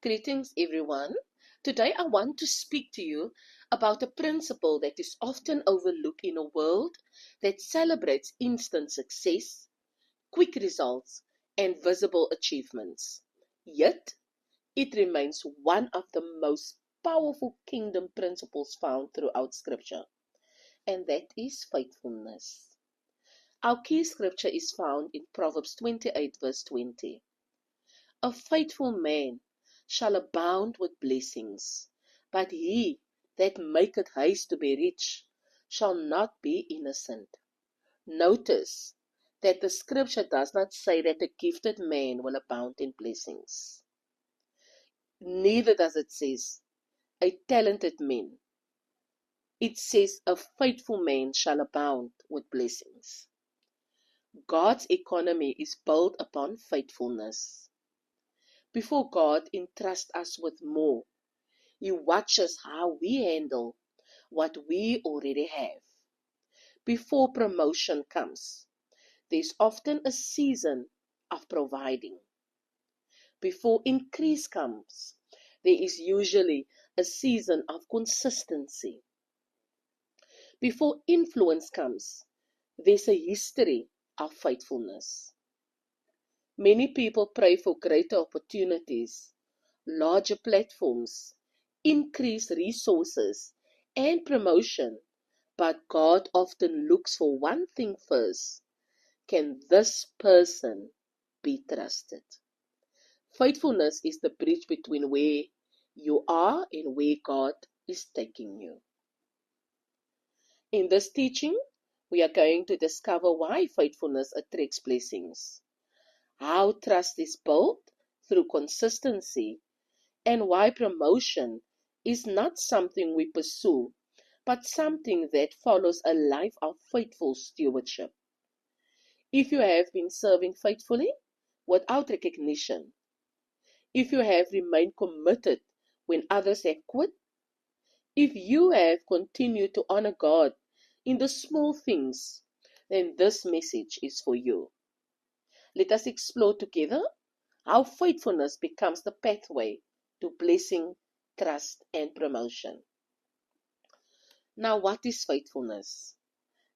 Greetings, everyone. Today, I want to speak to you about a principle that is often overlooked in a world that celebrates instant success, quick results, and visible achievements. Yet, it remains one of the most powerful kingdom principles found throughout Scripture, and that is faithfulness. Our key scripture is found in Proverbs 28, verse 20. A faithful man shall abound with blessings, but he that maketh haste to be rich shall not be innocent. Notice that the scripture does not say that a gifted man will abound in blessings. Neither does it say a talented man. It says a faithful man shall abound with blessings. God's economy is built upon faithfulness. Before God entrusts us with more, He watches how we handle what we already have. Before promotion comes, there's often a season of providing. Before increase comes, there is usually a season of consistency. Before influence comes, there's a history of faithfulness. Many people pray for greater opportunities, larger platforms, increased resources, and promotion, but God often looks for one thing first. Can this person be trusted? Faithfulness is the bridge between where you are and where God is taking you. In this teaching, we are going to discover why faithfulness attracts blessings, how trust is built through consistency, and why promotion is not something we pursue, but something that follows a life of faithful stewardship. If you have been serving faithfully without recognition, if you have remained committed when others have quit, if you have continued to honor God in the small things, then this message is for you. Let us explore together how faithfulness becomes the pathway to blessing, trust, and promotion. Now, what is faithfulness?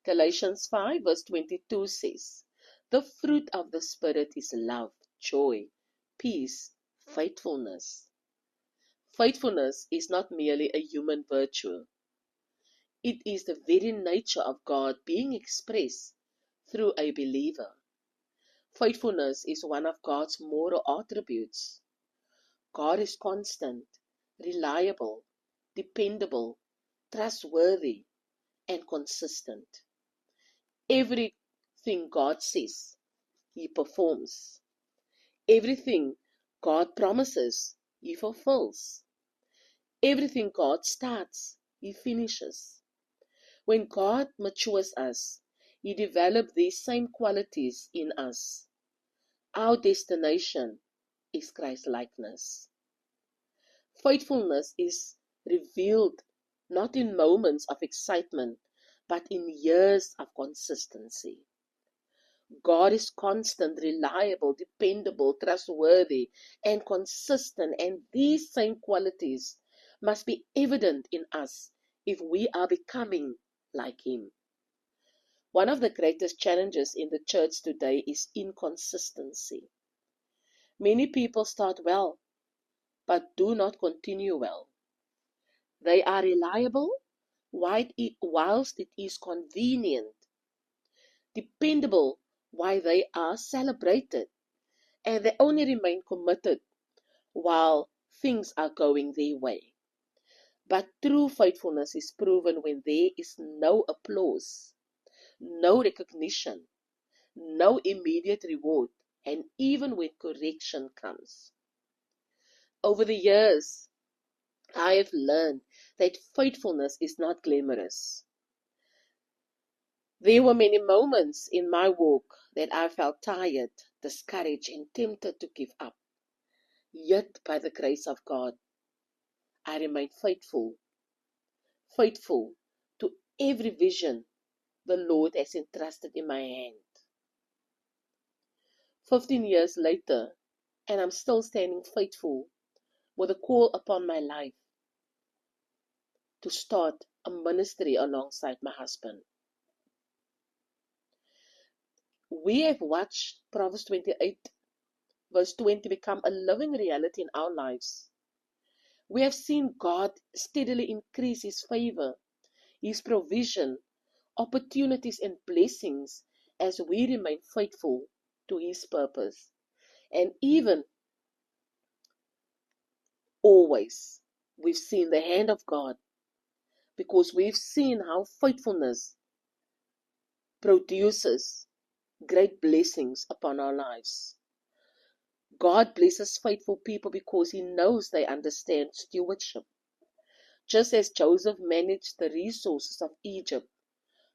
Galatians 5 verse 22 says, the fruit of the Spirit is love, joy, peace, faithfulness. Faithfulness is not merely a human virtue. It is the very nature of God being expressed through a believer. Faithfulness is one of God's moral attributes. God is constant, reliable, dependable, trustworthy, and consistent. Everything God says, He performs. Everything God promises, He fulfills. Everything God starts, He finishes. When God matures us, He develops these same qualities in us. Our destination is Christ-likeness. Faithfulness is revealed not in moments of excitement, but in years of consistency. God is constant, reliable, dependable, trustworthy, and consistent, and these same qualities must be evident in us if we are becoming like Him. One of the greatest challenges in the church today is inconsistency. Many people start well, but do not continue well. They are reliable whilst it is convenient, dependable while they are celebrated, and they only remain committed while things are going their way. But true faithfulness is proven when there is no applause, no recognition, no immediate reward, and even when correction comes. Over the years, I have learned that faithfulness is not glamorous. There were many moments in my walk that I felt tired, discouraged, and tempted to give up. Yet, by the grace of God, I remained faithful to every vision the Lord has entrusted in my hand. 15 years later, and I'm still standing faithful, with a call upon my life to start a ministry alongside my husband. We have watched Proverbs 28, verse 20 become a living reality in our lives. We have seen God steadily increase His favor, His provision, opportunities and blessings as we remain faithful to His purpose. And even always, we've seen the hand of God because we've seen how faithfulness produces great blessings upon our lives. God blesses faithful people because He knows they understand stewardship. Just as Joseph managed the resources of Egypt,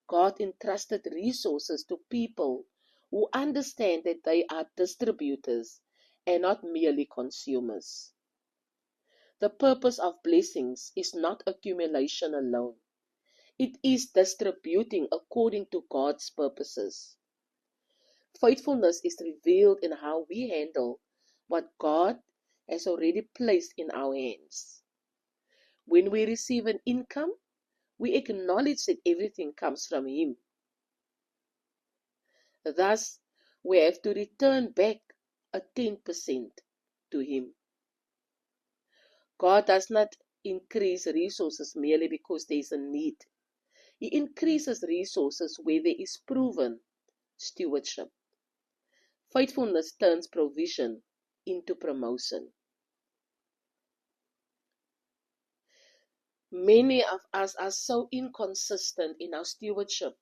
God entrusted resources to people who understand that they are distributors and not merely consumers. The purpose of blessings is not accumulation alone. It is distributing according to God's purposes. Faithfulness is revealed in how we handle what God has already placed in our hands. When we receive an income, we acknowledge that everything comes from Him. Thus, we have to return back a 10% to Him. God does not increase resources merely because there is a need. He increases resources where there is proven stewardship. Faithfulness turns provision into promotion. Many of us are so inconsistent in our stewardship,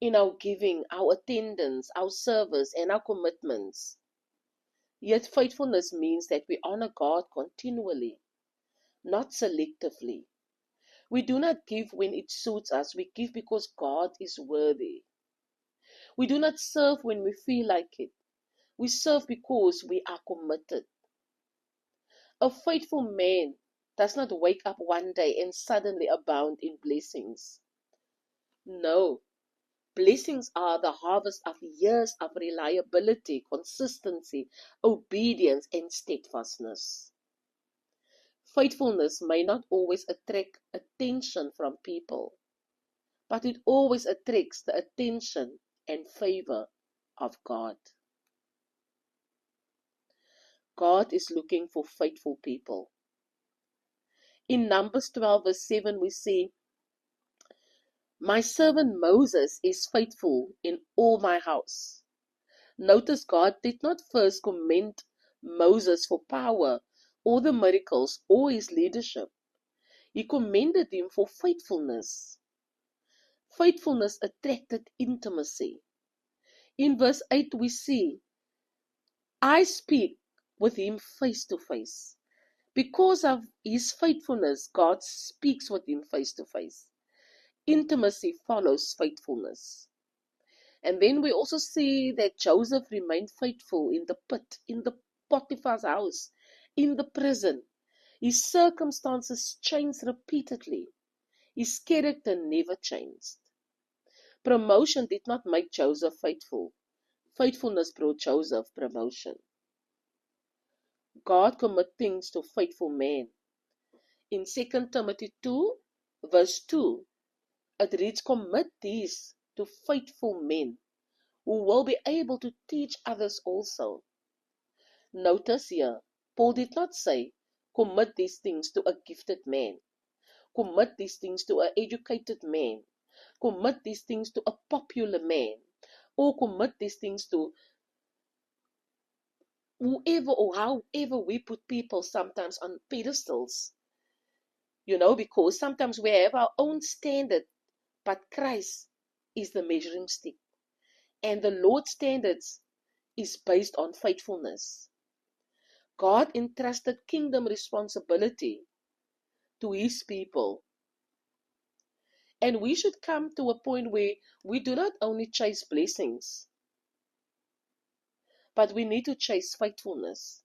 in our giving, our attendance, our service, and our commitments. Yet faithfulness means that we honor God continually, not selectively. We do not give when it suits us. We give because God is worthy. We do not serve when we feel like it. We serve because we are committed. A faithful man does not wake up one day and suddenly abound in blessings. No, blessings are the harvest of years of reliability, consistency, obedience, and steadfastness. Faithfulness may not always attract attention from people, but it always attracts the attention and favor of God. God is looking for faithful people. In Numbers 12 verse 7 we see, "My servant Moses is faithful in all my house." Notice God did not first commend Moses for power or the miracles or his leadership. He commended him for faithfulness. Faithfulness attracted intimacy. In verse 8 we see, "I speak with him face to face." Because of his faithfulness, God speaks with him face to face. Intimacy follows faithfulness. And then we also see that Joseph remained faithful in the pit, in the Potiphar's house, in the prison. His circumstances changed repeatedly. His character never changed. Promotion did not make Joseph faithful. Faithfulness brought Joseph promotion. God commits things to faithful men. In 2 Timothy 2, verse 2, it reads, "Commit these to faithful men who will be able to teach others also." Notice here, Paul did not say, "Commit these things to a gifted man. Commit these things to an educated man. Commit these things to a popular man. Or commit these things to whoever or however we put people sometimes on pedestals." Because sometimes we have our own standard, but Christ is the measuring stick. And the Lord's standards is based on faithfulness. God entrusted kingdom responsibility to His people. And we should come to a point where we do not only chase blessings, but we need to chase faithfulness.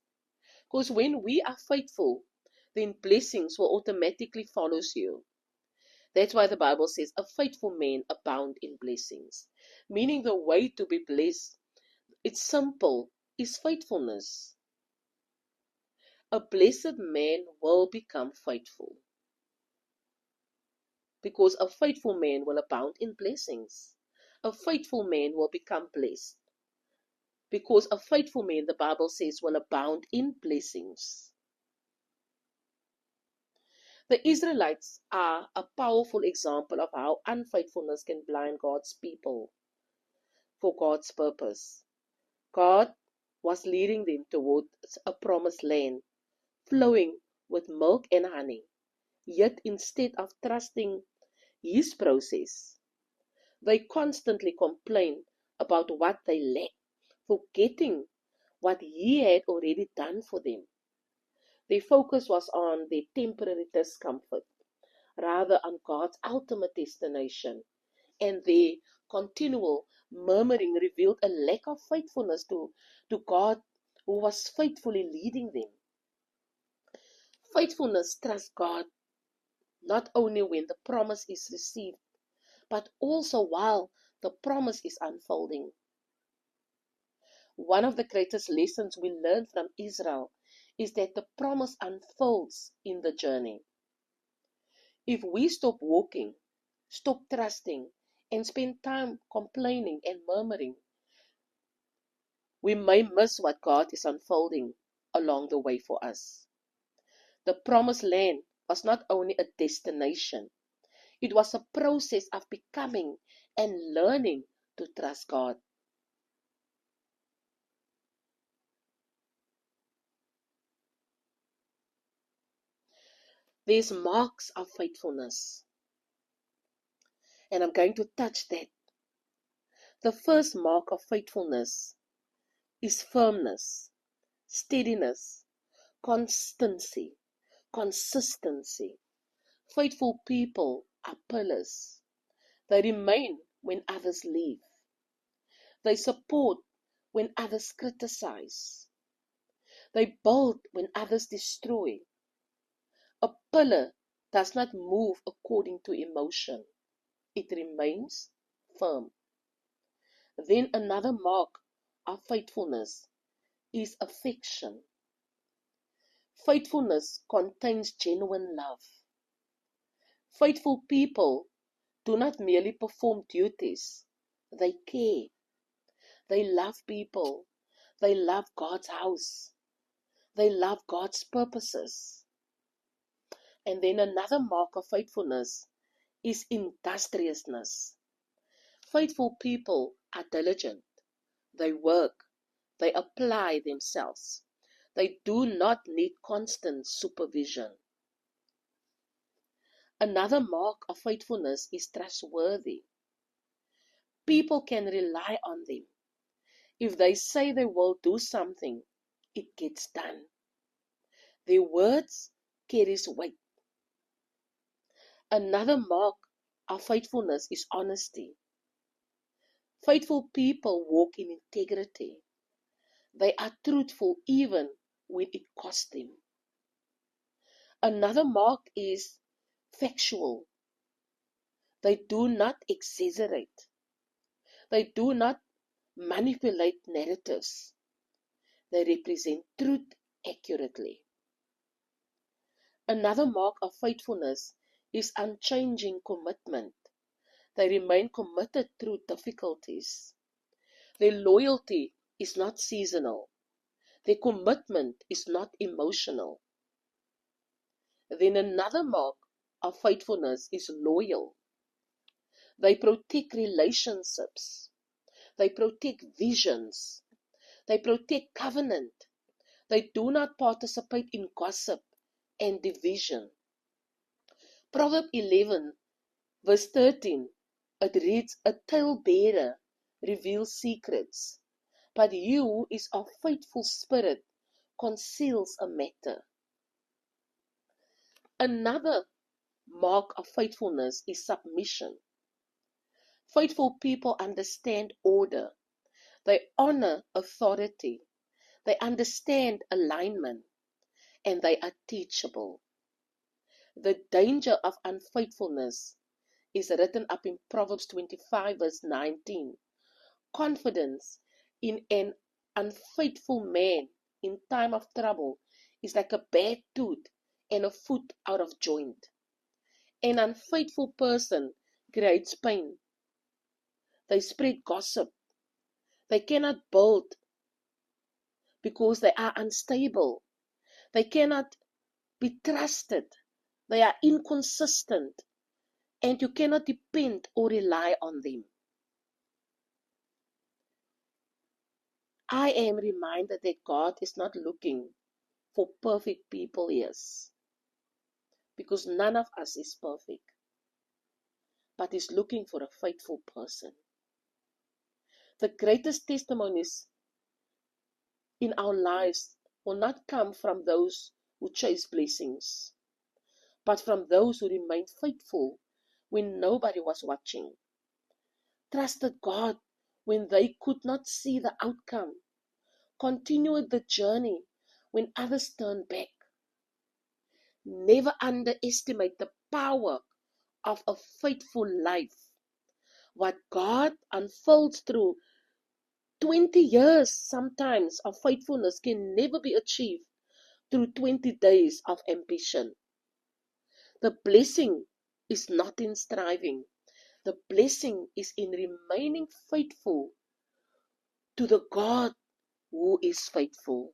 Because when we are faithful, then blessings will automatically follow you. That's why the Bible says, "A faithful man abound in blessings." Meaning the way to be blessed, it's simple, is faithfulness. A blessed man will become faithful, because a faithful man will abound in blessings. A faithful man will become blessed, because a faithful man, the Bible says, will abound in blessings. The Israelites are a powerful example of how unfaithfulness can blind God's people for God's purpose. God was leading them towards a promised land, flowing with milk and honey. Yet instead of trusting His process, they constantly complained about what they lacked, forgetting what He had already done for them. Their focus was on their temporary discomfort, rather on God's ultimate destination, and their continual murmuring revealed a lack of faithfulness to God, who was faithfully leading them. Faithfulness trusts God not only when the promise is received, but also while the promise is unfolding. One of the greatest lessons we learn from Israel is that the promise unfolds in the journey. If we stop walking, stop trusting, and spend time complaining and murmuring, we may miss what God is unfolding along the way for us. The promised land was not only a destination, it was a process of becoming and learning to trust God. There's marks of faithfulness, and I'm going to touch that. The first mark of faithfulness is firmness, steadiness, constancy, consistency. Faithful people are pillars. They remain when others leave. They support when others criticize. They build when others destroy. A pillar does not move according to emotion. It remains firm. Then another mark of faithfulness is affection. Faithfulness contains genuine love. Faithful people do not merely perform duties, they care. They love people. They love God's house. They love God's purposes. And then another mark of faithfulness is industriousness. Faithful people are diligent. They work. They apply themselves. They do not need constant supervision. Another mark of faithfulness is trustworthy. People can rely on them. If they say they will do something, it gets done. Their words carries weight. Another mark of faithfulness is honesty. Faithful people walk in integrity. They are truthful even when it costs them. Another mark is factual. They do not exaggerate. They do not manipulate narratives. They represent truth accurately. Another mark of faithfulness is unchanging commitment. They remain committed through difficulties. Their loyalty is not seasonal. Their commitment is not emotional. Then another mark of faithfulness is loyal. They protect relationships. They protect visions. They protect covenant. They do not participate in gossip and division. Proverbs 11, verse 13, it reads, "A talebearer reveals secrets, but he who is of faithful spirit conceals a matter." Another mark of faithfulness is submission. Faithful people understand order. They honor authority. They understand alignment, and they are teachable. The danger of unfaithfulness is written up in Proverbs 25, verse 19. Confidence in an unfaithful man in time of trouble is like a bad tooth and a foot out of joint. An unfaithful person creates pain. They spread gossip. They cannot build because they are unstable. They cannot be trusted. They are inconsistent. And you cannot depend or rely on them. I am reminded that God is not looking for perfect people, yes, because none of us is perfect, but He's looking for a faithful person. The greatest testimonies in our lives will not come from those who chase blessings, but from those who remained faithful when nobody was watching, trusted God when they could not see the outcome, continued the journey when others turned back. Never underestimate the power of a faithful life. What God unfolds through 20 years sometimes of faithfulness can never be achieved through 20 days of ambition. The blessing is not in striving. The blessing is in remaining faithful to the God who is faithful.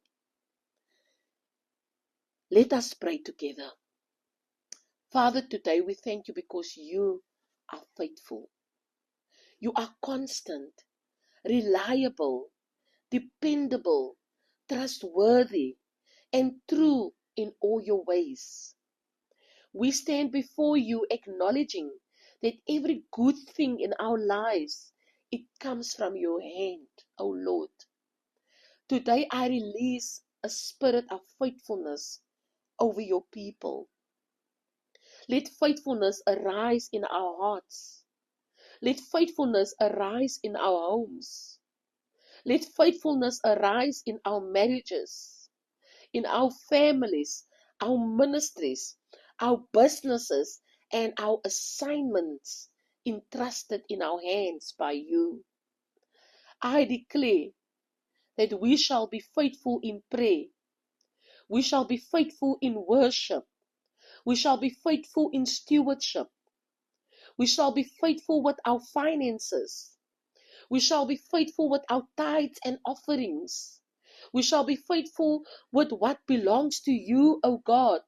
Let us pray together. Father, today we thank you because you are faithful. You are constant, reliable, dependable, trustworthy, and true in all your ways. We stand before you acknowledging that every good thing in our lives, it comes from your hand, O Lord. Today I release a spirit of faithfulness over your people. Let faithfulness arise in our hearts. Let faithfulness arise in our homes. Let faithfulness arise in our marriages, in our families, our ministries, our businesses, and our assignments entrusted in our hands by you. I declare that we shall be faithful in prayer. We shall be faithful in worship. We shall be faithful in stewardship. We shall be faithful with our finances. We shall be faithful with our tithes and offerings. We shall be faithful with what belongs to you, O God.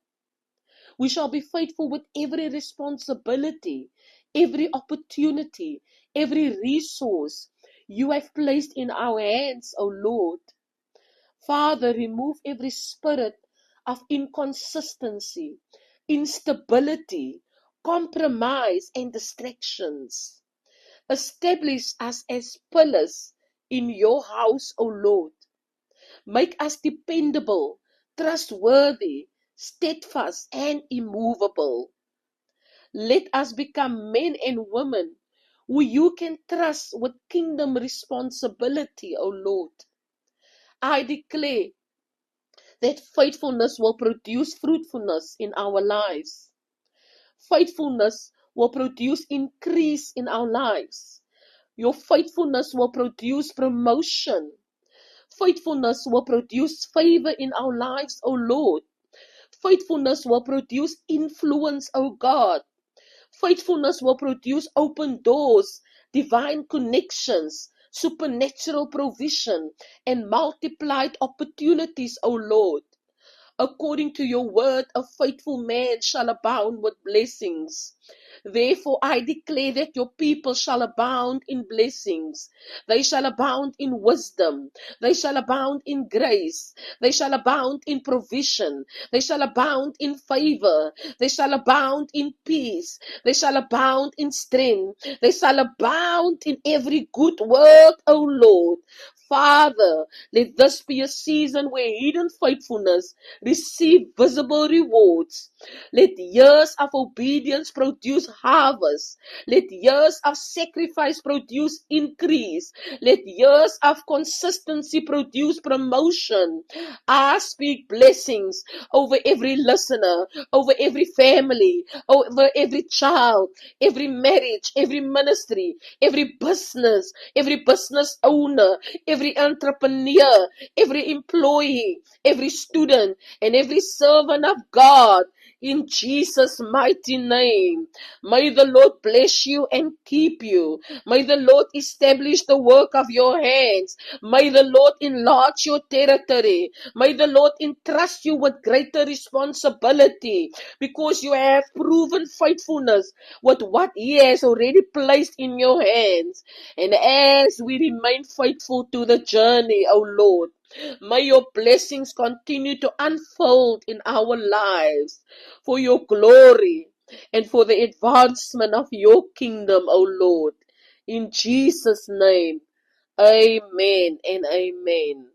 We shall be faithful with every responsibility, every opportunity, every resource you have placed in our hands, O Lord. Father, remove every spirit of inconsistency, instability, compromise, and distractions. Establish us as pillars in your house, O Lord. Make us dependable, trustworthy, steadfast, and immovable. Let us become men and women who you can trust with kingdom responsibility, O Lord. I declare that faithfulness will produce fruitfulness in our lives. Faithfulness will produce increase in our lives. Your faithfulness will produce promotion. Faithfulness will produce favor in our lives, O Lord. Faithfulness will produce influence, O God. Faithfulness will produce open doors, divine connections, supernatural provision, and multiplied opportunities, O Lord. According to your word, a faithful man shall abound with blessings. Therefore, I declare that your people shall abound in blessings. They shall abound in wisdom. They shall abound in grace. They shall abound in provision. They shall abound in favor. They shall abound in peace. They shall abound in strength. They shall abound in every good work, O Lord. Father, let this be a season where hidden faithfulness receive visible rewards. Let years of obedience produce harvest. Let years of sacrifice produce increase. Let years of consistency produce promotion. I speak blessings over every listener, over every family, over every child, every marriage, every ministry, every business owner, every entrepreneur, every employee, every student, and every servant of God in Jesus' mighty name. May the Lord bless you and keep you. May the Lord establish the work of your hands. May the Lord enlarge your territory. May the Lord entrust you with greater responsibility because you have proven faithfulness with what He has already placed in your hands. And as we remain faithful to the journey, O Lord, may your blessings continue to unfold in our lives for your glory and for the advancement of your kingdom, O Lord. In Jesus' name, amen and amen.